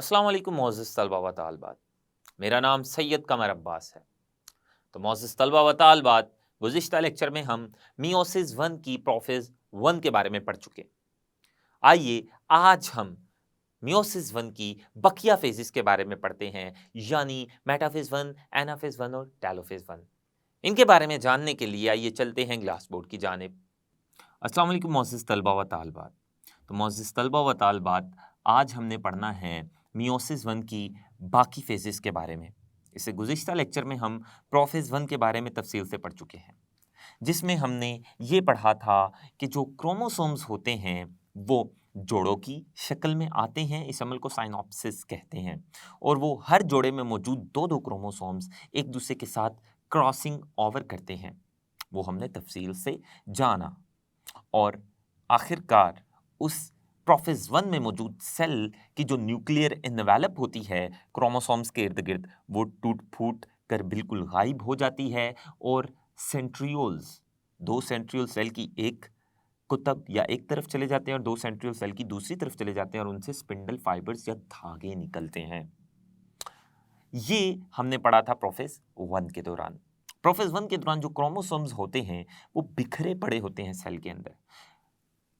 अस्सलाम वालेकुम मोअज़्ज़िज़ तलबा व तालिबात। मेरा नाम सैयद कमर अब्बास है। तो मोअज़्ज़िज़ तलबा व तालिबात, गुज़िश्ता लेक्चर में हम मियोसिस वन की प्रोफ़ेज़ वन के बारे में पढ़ चुके। आइए आज हम मियोसिस वन की बकिया फ़ेज़ेज़ के बारे में पढ़ते हैं, यानी मेटाफ़ेज़ वन, एनाफ़ेज़ वन और टेलोफ़ेज़ वन। इनके बारे में जानने के लिए आइए चलते हैं ग्लास बोर्ड की जानिब। अस्सलाम वालेकुम मोअज़्ज़िज़ तलबा व तालिबात। तो मोअज़्ज़िज़ तलबा व तालिबात, आज हमने पढ़ना है मियोसिस वन की बाकी फ़ेज़ेज़ के बारे में। इससे गुज़िश्ता लेक्चर में हम प्रोफ़ेज़ वन के बारे में तफ़सील से पढ़ चुके हैं, जिसमें हमने ये पढ़ा था कि जो क्रोमोसोम्स होते हैं, वो जोड़ों की शक्ल में आते हैं। इस अमल को साइनॉप्सिस कहते हैं और वो हर जोड़े में मौजूद 2-2 क्रोमोसोम्स एक-दूसरे के साथ क्रॉसिंग ओवर करते हैं। वो हमने तफ़सील से जाना और आखिरकार उस प्रोफ़ेज़ वन में मौजूद सेल की जो न्यूक्लियर एनवेलप होती है क्रोमोसोम्स के इर्द-गिर्द, वो टूट-फूट कर बिल्कुल गायब हो जाती है और सेंट्रियोल्स, 2 सेंट्रियोल सेल की एक कुतब या एक तरफ चले जाते हैं और 2 सेंट्रियोल सेल की दूसरी तरफ चले जाते हैं और उनसे स्पिंडल फाइबर्स या धागे निकलते हैं। ये हमने पढ़ा था प्रोफ़ेज़ वन के दौरान। प्रोफ़ेज़ वन के दौरान जो क्रोमोसोम्स होते हैं, वो बिखरे पड़े होते हैं सेल के अंदर।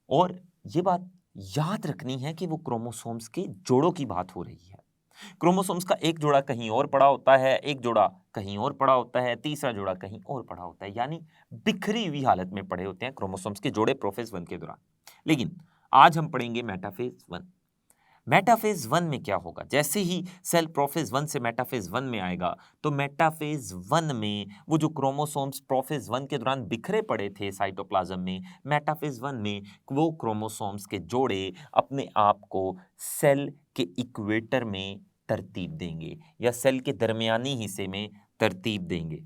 और ये बात याद रखनी है कि वो क्रोमोसोम्स के जोड़ों की बात हो रही है। क्रोमोसोम्स का एक जोड़ा कहीं और पड़ा होता है, एक जोड़ा कहीं और पड़ा होता है, तीसरा जोड़ा कहीं और पड़ा होता है, यानी बिखरी हुई हालत में पड़े होते हैं क्रोमोसोम्स के जोड़े प्रोफ़ेज़ वन के दौरान। लेकिन आज हम पढ़ेंगे मेटाफ़ेज़ वन। मेटाफ़ेज़ वन में क्या होगा? जैसे ही सेल प्रोफ़ेज़ वन से मेटाफ़ेज़ वन में आएगा, तो मेटाफ़ेज़ वन में वो जो क्रोमोसोम्स प्रोफ़ेज़ वन के दौरान बिखरे पड़े थे साइटोप्लाज़्म में, मेटाफ़ेज़ वन में वो क्रोमोसोम्स के जोड़े अपने आप को सेल के इक्वेटर में तरतीब देंगे या सेल के दरमियानी हिस्से में तरतीब देंगे।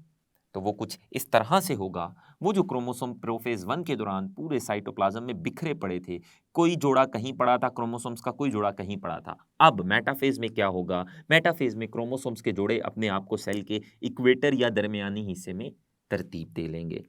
तो वो कुछ इस तरह से होगा, वो जो क्रोमोसोम प्रोफ़ेज़ वन के दौरान पूरे साइटोप्लाज़्म में बिखरे पड़े थे, कोई जोड़ा कहीं पड़ा था क्रोमोसोम्स का, कोई जोड़ा कहीं पड़ा था। अब मेटाफ़ेज़ में क्या होगा? मेटाफ़ेज़ में क्रोमोसोम्स के जोड़े अपने आप को सेल के इक्वेटर या दरमियानी हिस्से में तरतीब दे लेंगे।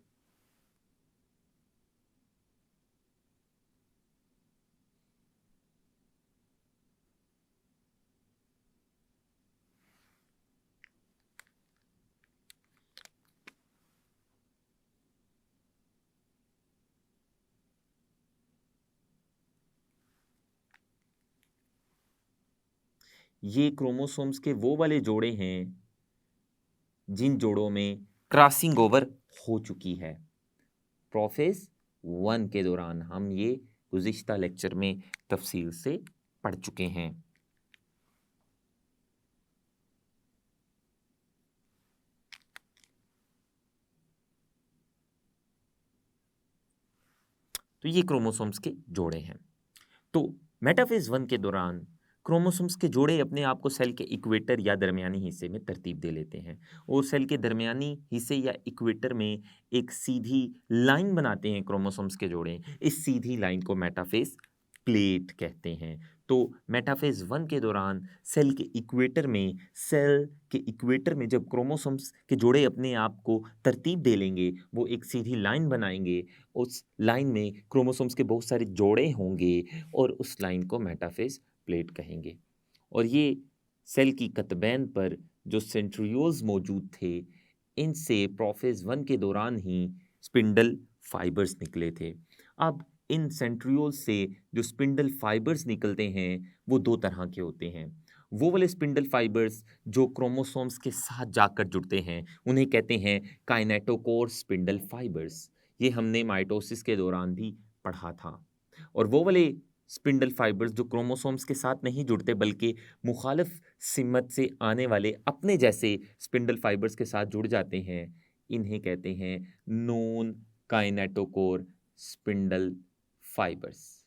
ये क्रोमोसोम्स के वो वाले जोड़े हैं, जिन जोड़ों में क्रॉसिंग ओवर हो चुकी है। प्रोफ़ेज़ वन के दौरान हम ये गुज़िश्ता लेक्चर में तफ़सील से पढ़ चुके हैं। तो ये क्रोमोसोम्स के जोड़े हैं। तो मेटाफ़ेज़ वन के दौरान क्रोमोसोम्स के जोड़े अपने आप को सेल के इक्वेटर या दरमियानी हिस्से में तरतीब दे लेते हैं और सेल के दरमियानी हिस्से या इक्वेटर में एक सीधी लाइन बनाते हैं क्रोमोसोम्स के जोड़े। इस सीधी लाइन को मेटाफ़ेज़ प्लेट कहते हैं। तो मेटाफ़ेज़ वन के दौरान सेल के इक्वेटर में जब क्रोमोसोम्स के जोड़े अपने आप को तरतीब दे लेंगे, वो एक सीधी लाइन बनाएँगे। उस लाइन में क्रोमोसोम्स के बहुत सारे जोड़े होंगे और उस लाइन को मेटाफ़ेज़ प्लेट कहेंगे। और ये सेल की कतबैन पर जो सेंट्रियोल्स मौजूद थे, इनसे प्रोफ़ेज़ वन के दौरान ही स्पिंडल फाइबर्स निकले थे। अब इन सेंट्रियोल्स से जो स्पिंडल फाइबर्स निकलते हैं, वो 2 तरह के होते हैं। वो वाले स्पिंडल फाइबर्स जो क्रोमोसोम्स के साथ जाकर जुड़ते हैं, उन्हें कहते हैं काइनेटोकोर स्पिंडल फाइबर्स। ये हमने माइटोसिस के दौरान भी पढ़ा था। और वो वाले स्पिंडल फाइबर्स जो क्रोमोसोम्स के साथ नहीं जुड़ते बल्कि मुखालिफ सिमत से आने वाले अपने जैसे स्पिंडल फाइबर्स के साथ जुड़ जाते हैं, इन्हें कहते हैं नॉन काइनेटोकोर स्पिंडल फाइबर्स।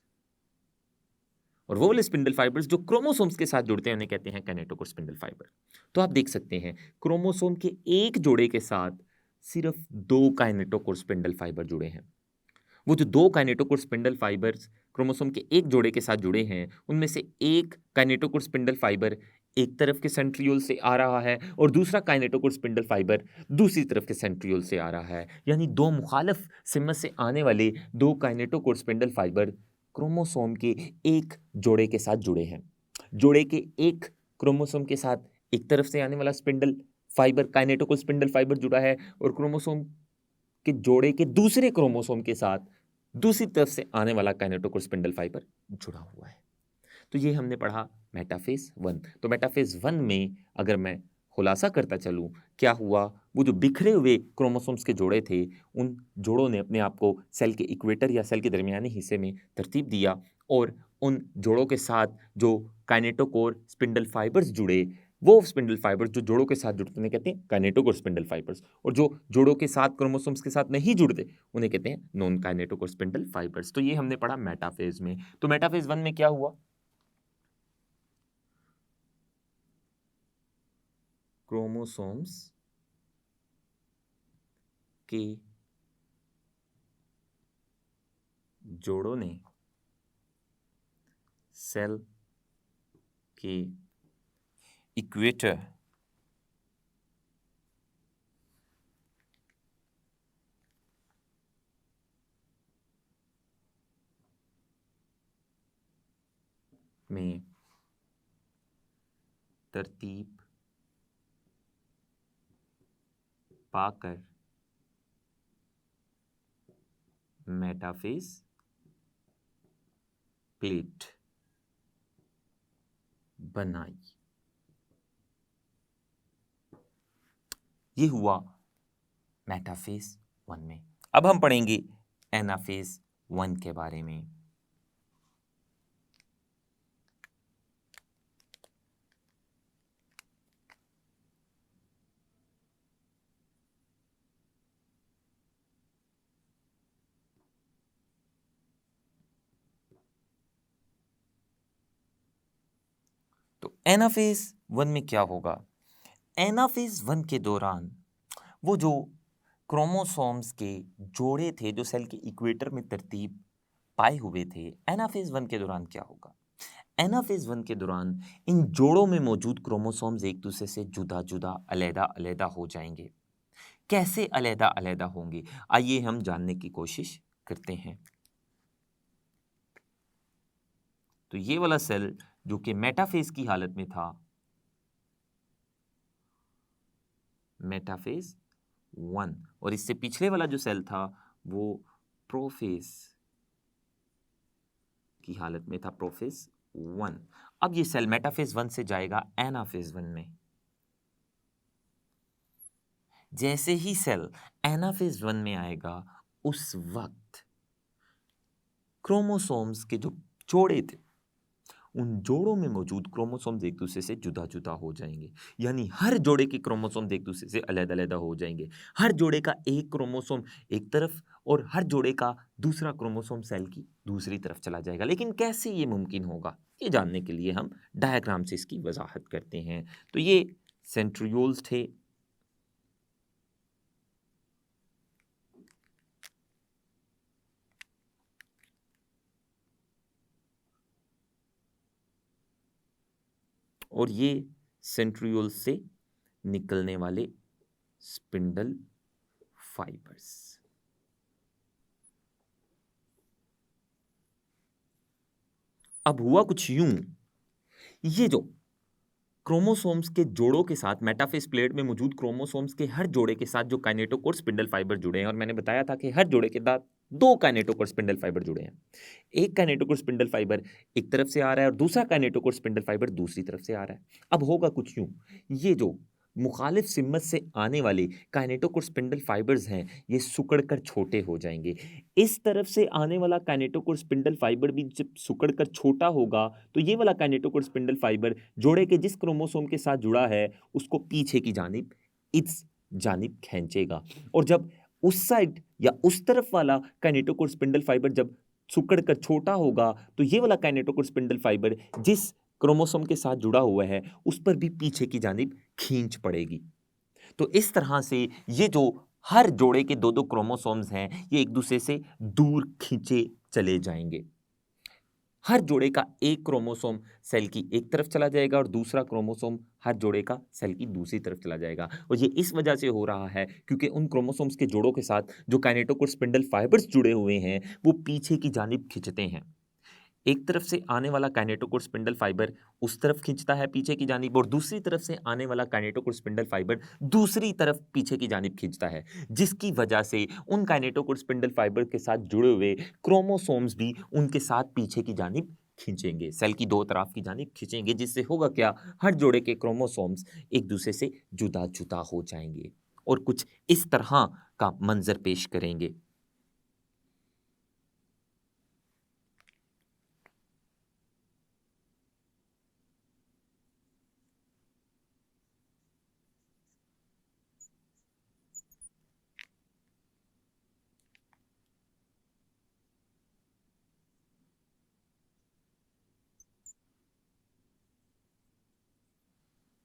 और वो वाले स्पिंडल फाइबर्स जो क्रोमोसोम्स के साथ जुड़ते हैं, उन्हें कहते हैं काइनेटोकोर स्पिंडल फाइबर। तो आप देख सकते हैं क्रोमोसोम के एक जोड़े के साथ सिर्फ 2 काइनेटोकोर स्पिंडल फाइबर जुड़े हैं। वो जो 2 काइनेटोकोर स्पिंडल फाइबर्स क्रोमोसोम के एक जोड़े के साथ जुड़े हैं, उनमें से एक काइनेटोकोर स्पिंडल फाइबर एक तरफ के सेंट्रियोल से आ रहा है और दूसरा काइनेटोकोर स्पिंडल फाइबर दूसरी तरफ के सेंट्रियोल से आ रहा है। यानी 2 मुखालिफ सिमत से आने वाले 2 काइनेटोकोर स्पिंडल फाइबर क्रोमोसोम के एक जोड़े के साथ जुड़े हैं। जोड़े के एक क्रोमोसोम के साथ एक तरफ से आने वाला spindle fibre kinetochore spindle fibre जुड़ा है और क्रोमोसोम के जोड़े के दूसरे क्रोमोसोम के साथ दूसरी तरफ से आने वाला काइनेटोकोर स्पिंडल फाइबर जुड़ा हुआ है। तो ये हमने पढ़ा मेटाफेज 1। तो मेटाफेज 1 में अगर मैं खुलासा करता चलूं क्या हुआ, वो जो बिखरे हुए क्रोमोसोम्स के जोड़े थे उन जोड़ों ने अपने आप को सेल के इक्वेटर या सेल के दरमियानी हिस्से में तरतीब दिया और उन जोड़ों के साथ जो काइनेटोकोर स्पिंडल फाइबर्स जुड़े, वो स्पिंडल फाइबर्स जो जोड़ों के साथ जुड़ते हैं कहते हैं काइनेटोकोर स्पिंडल फाइबर्स, और जो जोड़ों के साथ क्रोमोसोम्स के साथ नहीं जुड़ते उन्हें कहते हैं नॉन काइनेटोकोर स्पिंडल फाइबर्स। तो ये हमने पढ़ा मेटाफेज में। तो मेटाफेज 1 में क्या हुआ, क्रोमोसोम्स के जोड़ों ने सेल के इक्वेटर में तरतीब पाकर मेटाफेज प्लेट बनाई। ये हुआ मेटाफेज 1 में। अब हम पढ़ेंगे एनाफेज 1 के बारे में। तो एनाफेज 1 में क्या होगा, एनाफेज 1 के दौरान वो जो क्रोमोसोम्स के जोड़े थे जो सेल के इक्वेटर में तरतीब पाए हुए थे, एनाफेज 1 के दौरान क्या होगा, एनाफेज 1 के दौरान इन जोड़ों में मौजूद क्रोमोसोम्स एक दूसरे से जुदा जुदा अलग अलग हो जाएंगे। कैसे अलग अलग होंगे, आइए हम जानने की कोशिश करते हैं। तो ये वाला सेल जो कि मेटाफेज की हालत में था, मेटाफेज 1, और इससे पिछले वाला जो सेल था वो प्रोफेज की हालत में था, प्रोफेज 1। अब ये सेल मेटाफेज 1 से जाएगा एनाफेज 1 में। जैसे ही सेल एनाफेज 1 में आएगा उस वक्त क्रोमोसोम्स के जो जोड़े थे उन जोड़ों में मौजूद क्रोमोसोम्स एक दूसरे से जुदा जुदा हो जाएंगे, यानी हर जोड़े के क्रोमोसोम्स एक दूसरे से अलग अलग हो जाएंगे। हर जोड़े का एक क्रोमोसोम एक तरफ और हर जोड़े का दूसरा क्रोमोसोम सेल की दूसरी तरफ चला जाएगा। लेकिन कैसे ये मुमकिन होगा, ये जानने के लिए हम डायग्राम से इसकी वजाहत करते हैं। तो ये सेंट्रियोल्स थे, और ये सेंट्रियोल से निकलने वाले स्पिंडल फाइबर्स। अब हुआ कुछ यूं, ये जो क्रोमोसोम्स के जोड़ों के साथ मेटाफेज प्लेट में मौजूद क्रोमोसोम्स के हर जोड़े के साथ जो काइनेटोकोर स्पिंडल फाइबर जुड़े हैं, और मैंने बताया था कि हर जोड़े के साथ दो काइनेटोकोर स्पिंडल फाइबर जुड़े हैं। एक काइनेटोकोर स्पिंडल फाइबर एक तरफ से आ रहा है और दूसरा काइनेटोकोर स्पिंडल फाइबर दूसरी तरफ से आ रहा है। अब होगा कुछ यूं, ये जो मुखालिफ सिमत से आने वाले काइनेटोकोर स्पिंडल फाइबर्स हैं ये सिकुड़कर छोटे हो जाएंगे। इस तरफ से आने वाला काइनेटोकोर स्पिंडल फाइबर भी जब सिकुड़कर छोटा होगा तो ये वाला काइनेटोकोर स्पिंडल फाइबर जोड़े के जिस क्रोमोसोम के साथ जुड़ा है उसको पीछे की जानिब इस जानिब खींचेगा, और जब उस साइड या उस तरफ वाला काइनेटोकोर स्पिंडल फाइबर जब सिकुड़कर छोटा होगा तो ये वाला काइनेटोकोर स्पिंडल फाइबर जिस क्रोमोसोम के साथ जुड़ा हुआ है उस पर भी पीछे की जानिब खींच पड़ेगी। तो इस तरह से ये जो हर जोड़े के दो दो क्रोमोसोम्स हैं ये एक दूसरे से दूर खींचे चले जाएंगे। हर जोड़े का एक क्रोमोसोम सेल की एक तरफ चला जाएगा और दूसरा क्रोमोसोम हर जोड़े का सेल की दूसरी तरफ चला जाएगा, और ये इस वजह से हो रहा है क्योंकि उन क्रोमोसोम्स के जोड़ों के साथ जो काइनेटोकोर स्पिंडल फाइबर्स जुड़े हुए हैं वो पीछे की जानिब खिंचते हैं। एक तरफ से आने वाला काइनेटोकोर स्पिंडल फाइबर उस तरफ खींचता है पीछे की जानिब, और दूसरी तरफ से आने वाला काइनेटोकोर स्पिंडल फाइबर दूसरी तरफ पीछे की जानिब खींचता है, जिसकी वजह से उन काइनेटोकोर स्पिंडल फाइबर के साथ जुड़े हुए क्रोमोसोम्स भी उनके साथ पीछे की जानिब खींचेंगे, सेल की दो तरफ की जानिब खींचेंगे, जिससे होगा क्या, हर जोड़े के क्रोमोसोम्स एक दूसरे से जुदा जुदा हो जाएंगे और कुछ इस तरह का मंजर पेश करेंगे।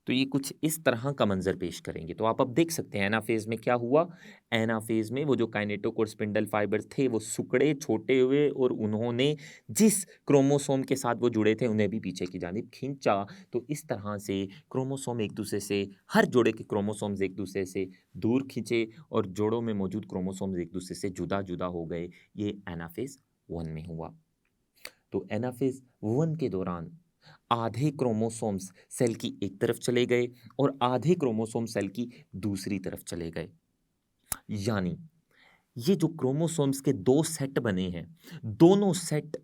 तो ये कुछ इस तरह का मंजर पेश करेंगे। तो आप अब देख सकते हैं एनाफेज में क्या हुआ। एनाफेज में वो जो काइनेटोकोर स्पिंडल फाइबर थे वो सिकुड़े, छोटे हुए, और उन्होंने जिस क्रोमोसोम के साथ वो जुड़े थे उन्हें भी पीछे की जानिब खींचा। तो इस तरह से क्रोमोसोम एक दूसरे से, हर जोड़े के क्रोमोसोम्स एक दूसरे से दूर खींचे और जोड़ों में मौजूद क्रोमोसोम्स एक दूसरे से जुदा जुदा हो गए। ये एनाफेज 1 में हुआ। तो एनाफेज 1 के दौरान आधे क्रोमोसोम्स सेल की एक तरफ चले गए और आधे क्रोमोसोम सेल की दूसरी तरफ चले गए। यानी ये जो क्रोमोसोम्स के दो सेट बने हैं, दोनों सेट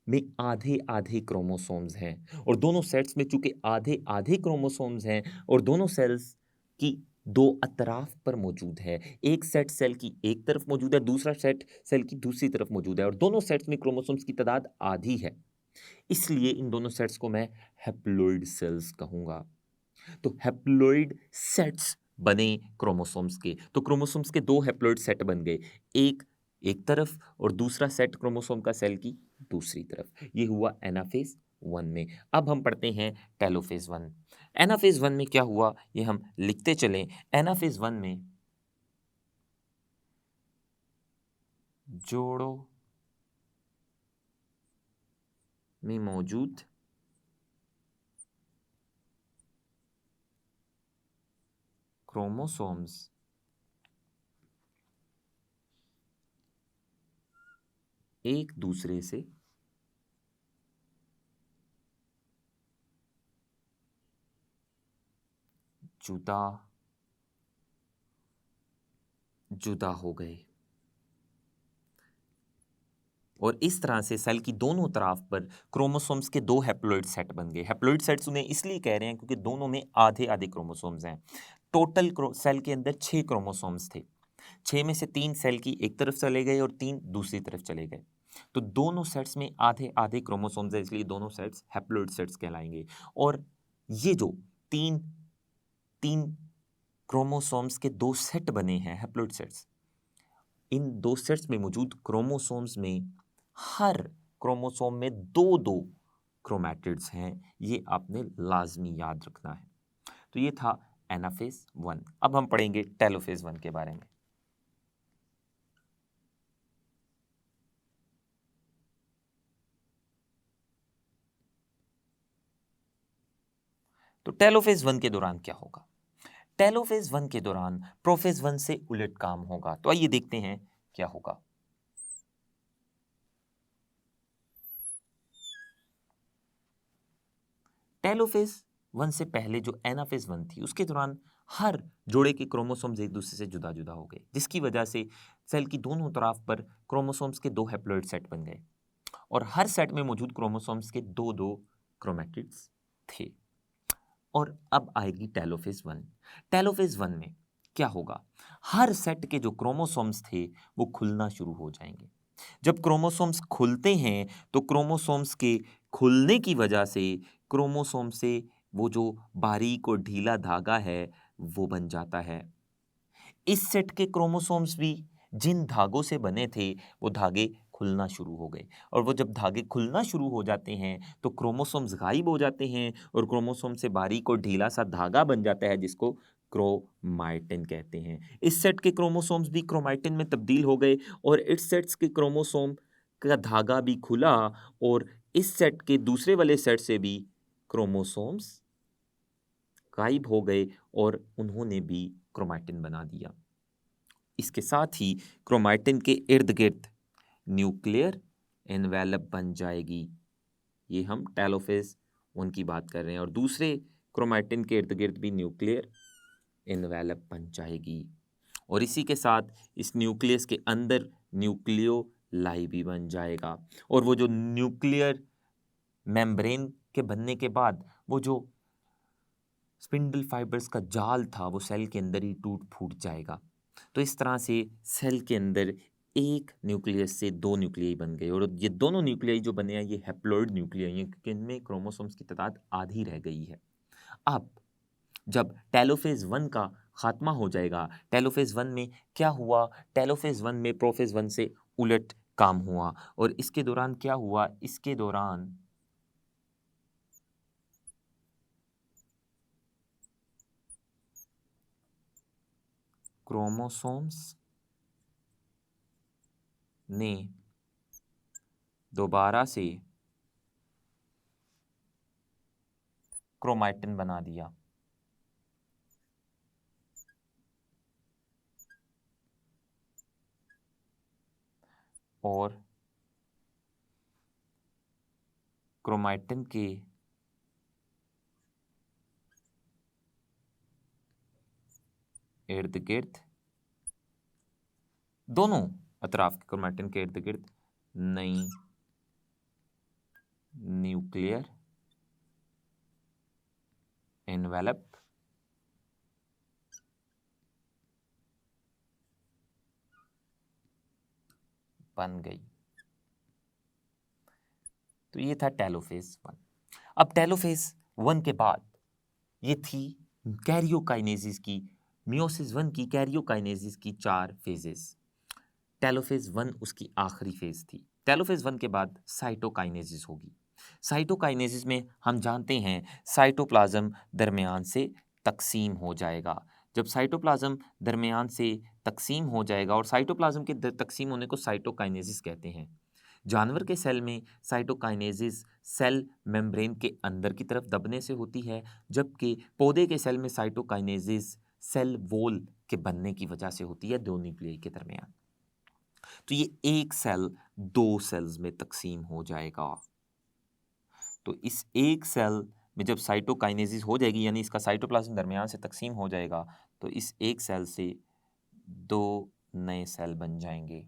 में आधे आधे क्रोमोसोम्स हैं, और दोनों सेट्स में चूंकि आधे आधे क्रोमोसोम्स हैं और दोनों सेल्स की दो अतराफ पर मौजूद है, एक सेट सेल की एक तरफ मौजूद है, दूसरा सेट सेल की दूसरी तरफ मौजूद है, और दोनों सेट्स में क्रोमोसोम्स की तादाद आधी है, इसलिए इन दोनों सेट्स को मैं हैप्लॉइड सेल्स कहूंगा। तो हैप्लॉइड सेट्स बने क्रोमोसोम्स के, तो क्रोमोसोम्स के दो हैप्लॉइड सेट बन गए, एक एक तरफ और दूसरा सेट क्रोमोसोम का सेल की दूसरी तरफ। ये हुआ एनाफेज 1 में। अब हम पढ़ते हैं टेलोफेज 1। एनाफेज 1 में क्या हुआ ये हम लिखते चलें। एनाफेज 1 में जोड़ों में मौजूद क्रोमोसोम्स एक दूसरे से जुदा जुदा हो गए, और इस तरह से सेल की दोनों तरफ पर क्रोमोसोम्स के दो हैप्लॉइड सेट बन गए। हैप्लॉइड सेट्स उन्हें इसलिए कह रहे हैं क्योंकि दोनों में आधे आधे क्रोमोसोम्स हैं। टोटल सेल के अंदर 6 क्रोमोसोम्स थे, 6 में से 3 सेल की एक तरफ चले गए और 3 दूसरी तरफ चले गए। तो दोनों सेट्स में आधे आधे क्रोमोसोम्स है, इसलिए दोनों सेट्स हैप्लॉइड सेट्स कहलाएंगे। और ये जो तीन तीन क्रोमोसोम्स के दो सेट बने हैं हैप्लॉइड सेट्स, इन दो सेट्स में मौजूद क्रोमोसोम्स में हर क्रोमोसोम में दो दो क्रोमैटिड्स हैं। ये आपने लाजमी याद रखना है। तो ये था एनाफेज 1। अब हम पढ़ेंगे टेलोफेज 1 के बारे में। तो टेलोफेज 1 के दौरान क्या होगा। टेलोफेज 1 के दौरान प्रोफेज 1 से उलट काम होगा। तो आइए देखते हैं क्या होगा। टेलोफेज 1 से पहले जो एनाफेज 1 थी उसके दौरान हर जोड़े के क्रोमोसोम्स एक दूसरे से जुदा जुदा हो गए, जिसकी वजह से सेल की दोनों तरफ पर क्रोमोसोम्स के दो हैप्लॉइड सेट बन गए और हर सेट में मौजूद क्रोमोसोम्स के दो दो क्रोमैटिड्स थे। और अब आएगी टेलोफेज 1। टेलोफेज 1 में क्या होगा, हर सेट के जो क्रोमोसोम्स थे वो खुलना शुरू हो जाएंगे। जब क्रोमोसोम्स खुलते हैं तो क्रोमोसोम्स के खुलने की वजह से क्रोमोसोम से वो जो बारीक और ढीला धागा है वो बन जाता है। इस सेट के क्रोमोसोम्स भी जिन धागों से बने थे वो धागे खुलना शुरू हो गए, और वो जब धागे खुलना शुरू हो जाते हैं तो क्रोमोसोम्स गायब हो जाते हैं और क्रोमोसोम से बारीक और ढीला सा धागा बन जाता है जिसको क्रोमाटिन कहते हैं। इस सेट के क्रोमोसोम्स भी क्रोमाटिन में तब्दील हो गए और इस सेट्स के क्रोमोसोम का धागा भी खुला, और इस सेट के दूसरे वाले सेट से भी क्रोमोसोम्स गायब हो गए और उन्होंने भी क्रोमैटिन बना दिया। इसके साथ ही क्रोमैटिन के इर्द गिर्द न्यूक्लियर एनवेलप बन जाएगी, ये हम टेलोफेज 1 की बात कर रहे हैं, और दूसरे क्रोमैटिन के इर्द गिर्द भी न्यूक्लियर इनवेलप बन जाएगी, और इसी के साथ इस न्यूक्लियस के अंदर न्यूक्लियोलाई भी बन जाएगा, और वो जो न्यूक्लियर मेम्ब्रेन के बनने के बाद वो जो स्पिंडल फाइबर्स का जाल था वो सेल के अंदर ही टूट फूट जाएगा। तो इस तरह से सेल के अंदर एक न्यूक्लियस से 2 न्यूक्लियाई बन गए, और ये दोनों न्यूक्लियाई जो बने हैं ये हैप्लॉइड न्यूक्लियाई हैं, क्योंकि इनमें क्रोमोसोम्स की तादाद आधी रह गई है। अब जब टेलोफेज 1 का खात्मा हो जाएगा, टेलोफेज 1 में क्या हुआ, टेलोफेज 1 में प्रोफेज 1 से उलट काम हुआ, और इसके दौरान क्या हुआ, इसके दौरान क्रोमोसोम्स ने दोबारा से क्रोमैटिन बना दिया, और क्रोमैटिन के इर्द गिर्द, दोनों अतराफ के क्रोमैटिन के इर्द गिर्द नई न्यूक्लियर एनवेलप बन गई। तो ये था टेलोफेज 1। अब टेलोफेज 1 के बाद ये थी कैरियोकाइनेसिस की, मियोसिस 1 की कैरियोकाइनेसिस की 4 फेजेस। टेलोफेज 1 उसकी आखिरी फेज थी। टेलोफेज 1 के बाद साइटोकाइनेसिस होगी। साइटोकाइनेसिस में हम जानते हैं साइटोप्लाज्म दरमियान से तकसीम हो जाएगा। जब साइटोप्लाज्म दरमियान से तकसीम हो जाएगा, और साइटोप्लाज्म के तकसीम होने को साइटोकाइनेसिस कहते हैं। जानवर के सेल में साइटोकाइनेसिस सेल मेम्ब्रेन के अंदर की तरफ दबने से होती है, जबकि पौधे के सेल में साइटोकाइनेसिस सेल वॉल के बनने की वजह से होती है, 2 न्यूक्लियाई के दरमियान। तो ये एक सेल 2 सेल्स में तकसीम हो जाएगा। तो इस एक सेल में जब साइटोकाइनेसिस हो जाएगी, यानी इसका साइटोप्लाज्म दरमियान से तकसीम हो जाएगा, तो इस एक सेल से 2 नए सेल बन जाएंगे।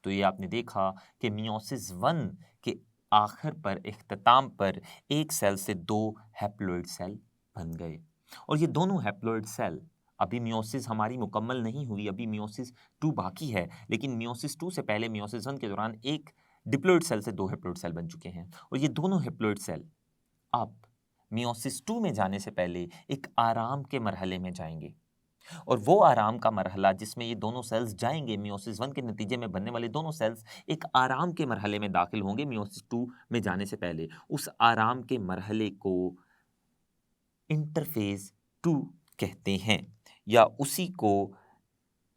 तो ये आपने देखा कि मियोसिस 1 के आखिर पर, इख्तिताम पर, एक सेल से 2 हैप्लॉइड सेल बन गए, और ये दोनों हैप्लॉइड सेल, अभी मियोसिस हमारी मुकम्मल नहीं हुई, अभी मियोसिस 2 बाकी है, लेकिन मियोसिस 2 से पहले मियोसिस 1 के दौरान एक डिप्लॉइड सेल से 2 हैप्लॉइड सेल बन चुके हैं, और ये दोनों हैप्लॉइड सेल अब मियोसिस 2 में जाने से पहले एक आराम के मरहले में जाएंगे, और वो आराम का मरहला जिसमें ये दोनों सेल्स जाएंगे, मियोसिस 1 के नतीजे में बनने वाले दोनों सेल्स एक आराम के मरहले में दाखिल होंगे मियोसिस 2 में जाने से पहले। उस आराम के मरहले को इंटरफेज 2 कहते हैं, या उसी को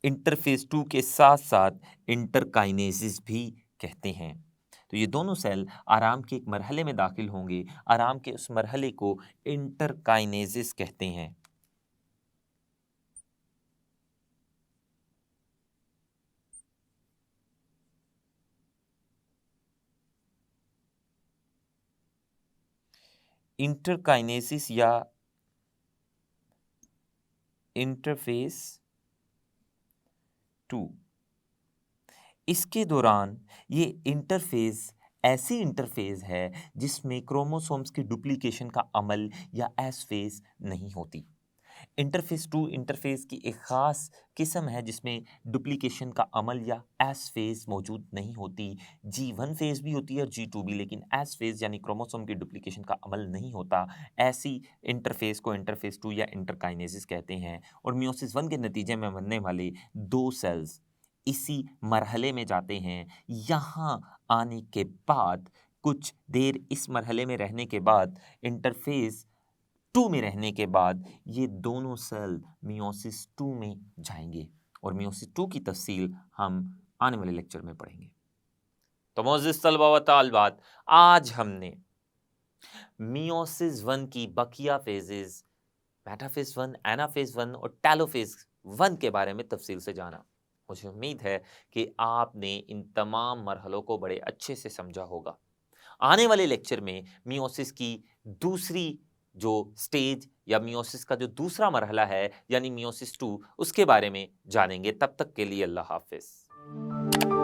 इंटरफेज 2 के साथ साथ इंटरकाइनेसिस भी कहते हैं। तो ये दोनों सेल आराम के एक मरहले में दाखिल होंगे, आराम के उस मरहले को इंटरकाइनेसिस कहते हैं। इंटरकाइनेसिस या इंटरफेस 2, इसके दौरान ये इंटरफेज ऐसी इंटरफेज है जिसमें क्रोमोसोम्स की डुप्लीकेशन का अमल या एस फेज नहीं होती। इंटरफेस 2 इंटरफेस की एक ख़ास किस्म है जिसमें डुप्लीकेशन का अमल या एस फेज मौजूद नहीं होती। G1 फेज भी होती है और G2 भी, लेकिन एस फेज यानी क्रोमोसोम की डुप्लीकेशन का अमल नहीं होता। ऐसी इंटरफेस को इंटरफेस 2 या इंटरकाइनेसिस कहते हैं, और मियोसिस 1 के नतीजे में बनने वाले 2 सेल्स इसी मरहले में जाते हैं। यहाँ आने के बाद कुछ देर इस मरहले में रहने के बाद, इंटरफेस 2 में रहने के बाद, ये दोनों सेल मियोसिस 2 में जाएंगे, और मियोसिस 2 की तफसील हम आने वाले लेक्चर में पढ़ेंगे। तो मोअज़्ज़िज़ तलबा व तालिबात, आज हमने मियोसिस वन की बकिया phases, metaphase one, anaphase one और टेलोफेज वन के बारे में तफसील से जाना। मुझे उम्मीद है कि आपने इन तमाम मरहलों को बड़े अच्छे से समझा होगा। आने वाले लेक्चर में मियोसिस की दूसरी जो स्टेज या मियोसिस का जो दूसरा मरहला है यानी मियोसिस 2, उसके बारे में जानेंगे। तब तक के लिए अल्लाह हाफिज।